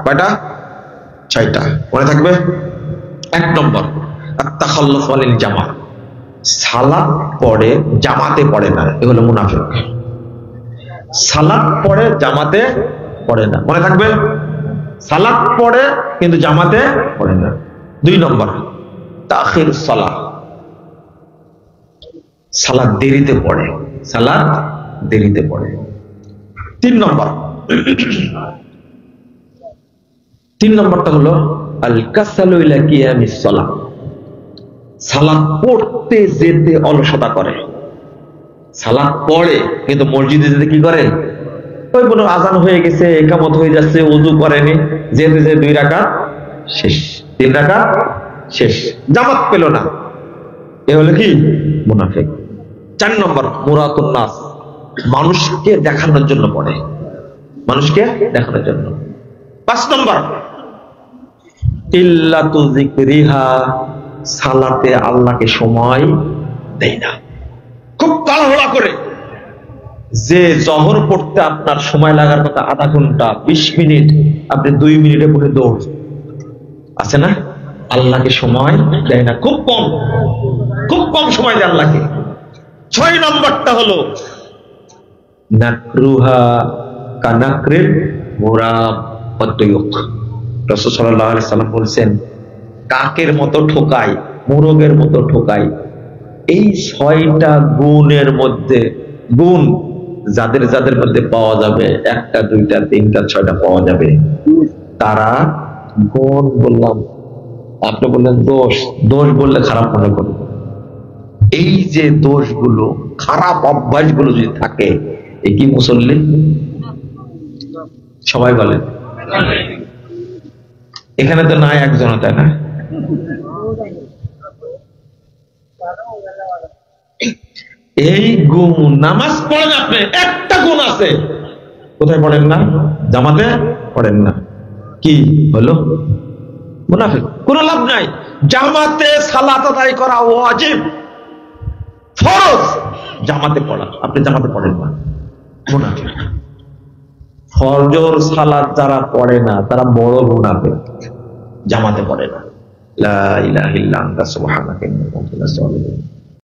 কয়টা? 6টা। মনে থাকবে? 1 নম্বর আত-তাখাল্লুফ আনিল জামা, সালাত পড়ে জামাতে পড়ে না, এ হলো মুনাফিক। সালাত পড়ে জামাতে পড়ে না, মনে থাকবে? সালাত পড়ে কিন্তু জামাতে পড়ে না। 2 নম্বর তাখিরুস সালাহ, সালাত দেরিতে পড়ে, সালাত দেরিতে পড়ে। 3 নম্বরটা হলো আল কাসালু ইলা কিয়ামিস সালাহ, সালাত পড়তে যেতে অলসতা করে। সালাত পড়ে কিন্তু মসজিদে যেতে কি করে? ওই কোনো আজান হয়ে গেছে, ইকামত হয়ে যাচ্ছে, ওযু করেনি, যেতে যে 2 রাকাত শেষ, 3 রাকাত শেষ, জামাত পেল না, এ হলো কি? মুনাফিক। 4 নম্বর মুরাতুন নাস, মানুষকে দেখানোর জন্য পড়ে, মানুষকে দেখানোর জন্য। 5 নম্বর ইল্লাতু যিকরিহা, সালাতে আল্লাহকে সময় দেয় না, খুব তাড়াহুড়া করে। যে জহর পড়তে আপনার সময় লাগার কথা আধা ঘন্টা 20 মিনিট, আপনি 2 মিনিটে পড়ে দৌড়, আছে না? আল্লাহকে সময় দেয় না, খুব কম সময় দেয় আল্লাহকে। 6 নম্বরটা হলো নাকরুহা কানাকরিল মুরাব ওয়াদ-দুয়ুক, রাসূল সাল্লাল্লাহু আলাইহি সাল্লাম বলেছেন কাকের মতো ঠোকায়, মোরগের মতো ঠোকায়। এই 6টা গুণের মধ্যে, গুণ যাদের যাদের মধ্যে পাওয়া যাবে, 1টা 2টা 3টা 6টা পাওয়া যাবে, তারা গুণ বললাম, আপনি বললেন দোষ, দোষ বললে খারাপ মনে করবে। এই যে দোষগুলো, খারাপ অভ্যাসগুলো যদি থাকে, এ কি মুসল্লি? সবাই বলেন। এখানে তো নাই একজন, তাই না? এই গুণ, নামাজ পড়েন আপনি, একটা গুণ আছে, কোথায় পড়েন না? জামাতে পড়েন না, কি হলো? মুনাফিক। কোনো লাভ নাই। জামাতে সালাত আদায় করা ওয়াজিব, ফরজ, জামাতে পড়া, আপনি জামাতে পড়েন না, মুনাফিক। ফজর সালাত যারা পড়ে না তারা বড় মুনাফিক, জামাতে পড়ে না। লা ইলাহা ইল্লা আনতা সুবহানাকা ইন্নী কুনতু মিনাজ জালিমিন।